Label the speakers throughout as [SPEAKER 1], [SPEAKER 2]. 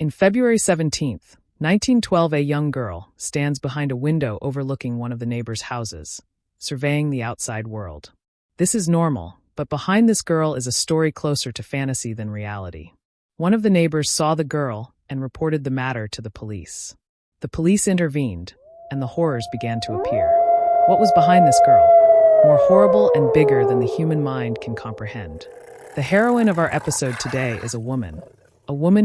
[SPEAKER 1] In February 17th, 1912, a young girl stands behind a window overlooking one of the neighbors' houses, surveying the outside world. This is normal, but behind this girl is a story closer to fantasy than reality. One of the neighbors saw the girl and reported the matter to the police. The police intervened, and the horrors began to appear. What was behind this girl? More horrible and bigger than the human mind can comprehend. The heroine of our episode today is a woman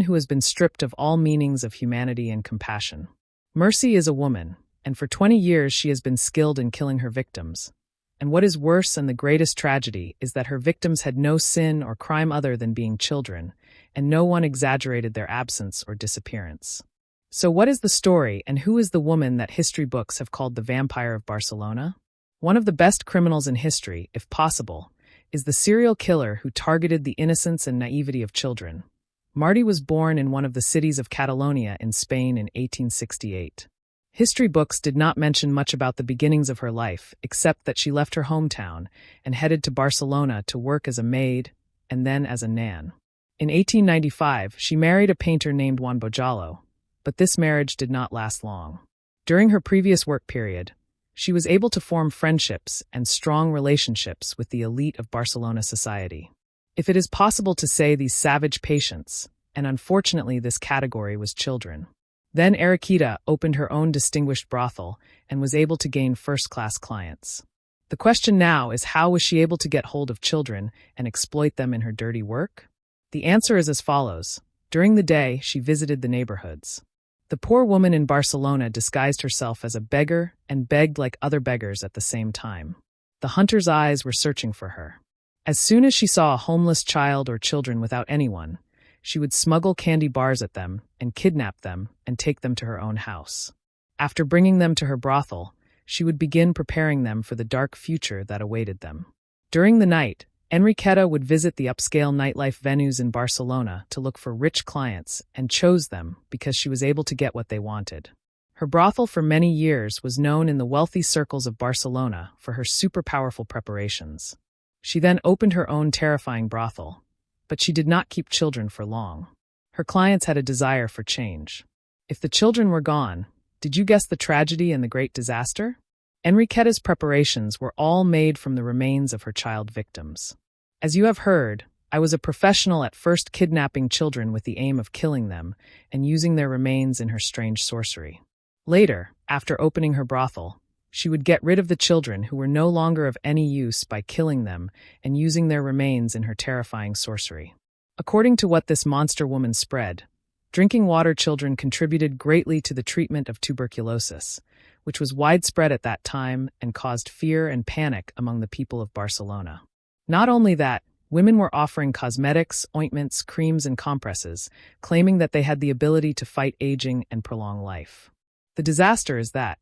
[SPEAKER 1] who has been stripped of all meanings of humanity and compassion. Mercy is a woman, and for 20 years she has been skilled in killing her victims. And what is worse and the greatest tragedy is that her victims had no sin or crime other than being children, and no one exaggerated their absence or disappearance. So what is the story, and who is the woman that history books have called the Vampire of Barcelona? One of the best criminals in history, if possible, is the serial killer who targeted the innocence and naivety of children. Martí was born in one of the cities of Catalonia in Spain in 1868. History books did not mention much about the beginnings of her life, except that she left her hometown and headed to Barcelona to work as a maid and then as a nan. In 1895, she married a painter named Juan Bojallo, but this marriage did not last long. During her previous work period, she was able to form friendships and strong relationships with the elite of Barcelona society. If it is possible to say these savage patients, and unfortunately this category was children. Then Enriqueta opened her own distinguished brothel and was able to gain first-class clients. The question now is, how was she able to get hold of children and exploit them in her dirty work? The answer is as follows. During the day, she visited the neighborhoods. The poor woman in Barcelona disguised herself as a beggar and begged like other beggars at the same time. The hunter's eyes were searching for her. As soon as she saw a homeless child or children without anyone, she would smuggle candy bars at them and kidnap them and take them to her own house. After bringing them to her brothel, she would begin preparing them for the dark future that awaited them. During the night, Enriqueta would visit the upscale nightlife venues in Barcelona to look for rich clients and chose them because she was able to get what they wanted. Her brothel for many years was known in the wealthy circles of Barcelona for her super powerful preparations. She then opened her own terrifying brothel, but she did not keep children for long. Her clients had a desire for change. If the children were gone, did you guess the tragedy and the great disaster? Enriqueta's preparations were all made from the remains of her child victims. As you have heard, I was a professional at first kidnapping children with the aim of killing them and using their remains in her strange sorcery. Later, after opening her brothel, she would get rid of the children who were no longer of any use by killing them and using their remains in her terrifying sorcery. According to what this monster woman spread, drinking water children contributed greatly to the treatment of tuberculosis, which was widespread at that time and caused fear and panic among the people of Barcelona. Not only that, women were offering cosmetics, ointments, creams, and compresses, claiming that they had the ability to fight aging and prolong life. The disaster is that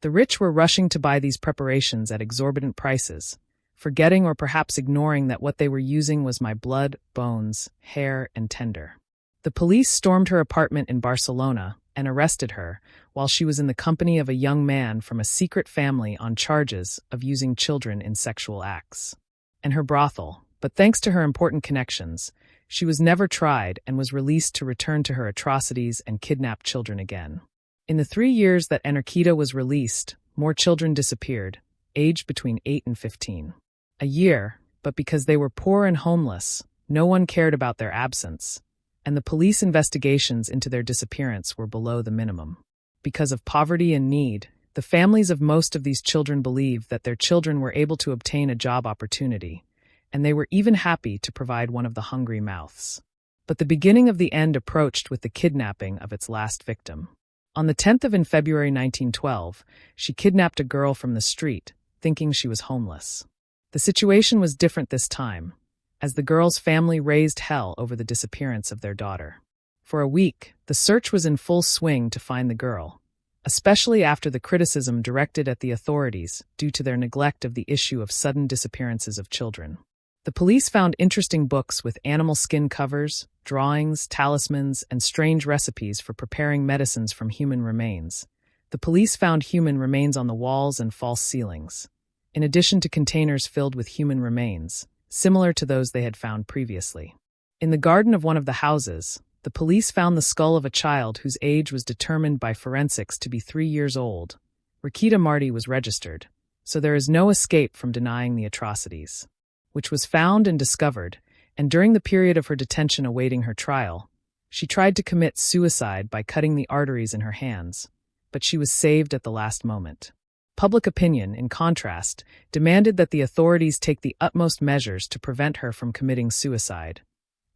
[SPEAKER 1] the rich were rushing to buy these preparations at exorbitant prices, forgetting or perhaps ignoring that what they were using was my blood, bones, hair, and tender. The police stormed her apartment in Barcelona and arrested her while she was in the company of a young man from a secret family on charges of using children in sexual acts. And her brothel, but thanks to her important connections, she was never tried and was released to return to her atrocities and kidnap children again. In the 3 years that Enriqueta was released, more children disappeared, aged between 8 and 15. A year, but because they were poor and homeless, no one cared about their absence, and the police investigations into their disappearance were below the minimum. Because of poverty and need, the families of most of these children believed that their children were able to obtain a job opportunity, and they were even happy to provide one of the hungry mouths. But the beginning of the end approached with the kidnapping of its last victim. On the 10th of February 1912, she kidnapped a girl from the street, thinking she was homeless. The situation was different this time, as the girl's family raised hell over the disappearance of their daughter. For a week, the search was in full swing to find the girl, especially after the criticism directed at the authorities due to their neglect of the issue of sudden disappearances of children. The police found interesting books with animal skin covers, drawings, talismans, and strange recipes for preparing medicines from human remains. The police found human remains on the walls and false ceilings, in addition to containers filled with human remains, similar to those they had found previously. In the garden of one of the houses, The police found the skull of a child whose age was determined by forensics to be 3 years old. Enriqueta Martí was registered, so there is no escape from denying the atrocities. Which was found and discovered, and during the period of her detention awaiting her trial, she tried to commit suicide by cutting the arteries in her hands, but she was saved at the last moment. Public opinion, in contrast, demanded that the authorities take the utmost measures to prevent her from committing suicide,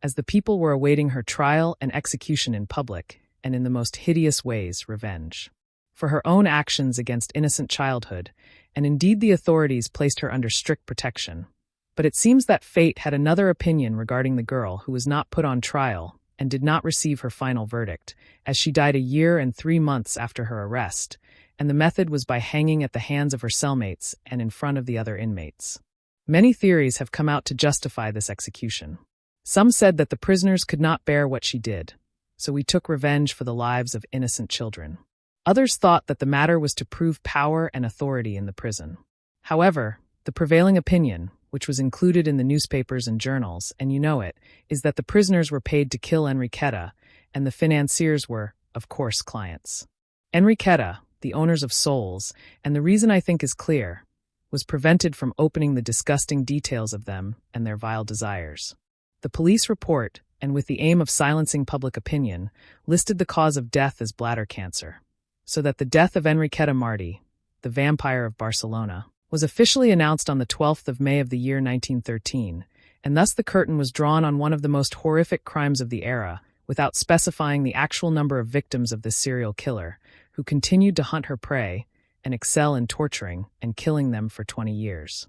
[SPEAKER 1] as the people were awaiting her trial and execution in public, and in the most hideous ways, revenge for her own actions against innocent childhood, and indeed the authorities placed her under strict protection. But it seems that fate had another opinion regarding the girl who was not put on trial and did not receive her final verdict, as she died a year and 3 months after her arrest, and the method was by hanging at the hands of her cellmates and in front of the other inmates. Many theories have come out to justify this execution. Some said that the prisoners could not bear what she did, so we took revenge for the lives of innocent children. Others thought that the matter was to prove power and authority in the prison. However, the prevailing opinion, which was included in the newspapers and journals, and you know it, is that the prisoners were paid to kill Enriqueta, and the financiers were, of course, clients. Enriqueta, the owners of souls, and the reason I think is clear, was prevented from opening the disgusting details of them and their vile desires. The police report, and with the aim of silencing public opinion, listed the cause of death as bladder cancer, so that the death of Enriqueta Martí, the vampire of Barcelona, was officially announced on the 12th of May of the year 1913, and thus the curtain was drawn on one of the most horrific crimes of the era, without specifying the actual number of victims of this serial killer, who continued to hunt her prey and excel in torturing and killing them for 20 years.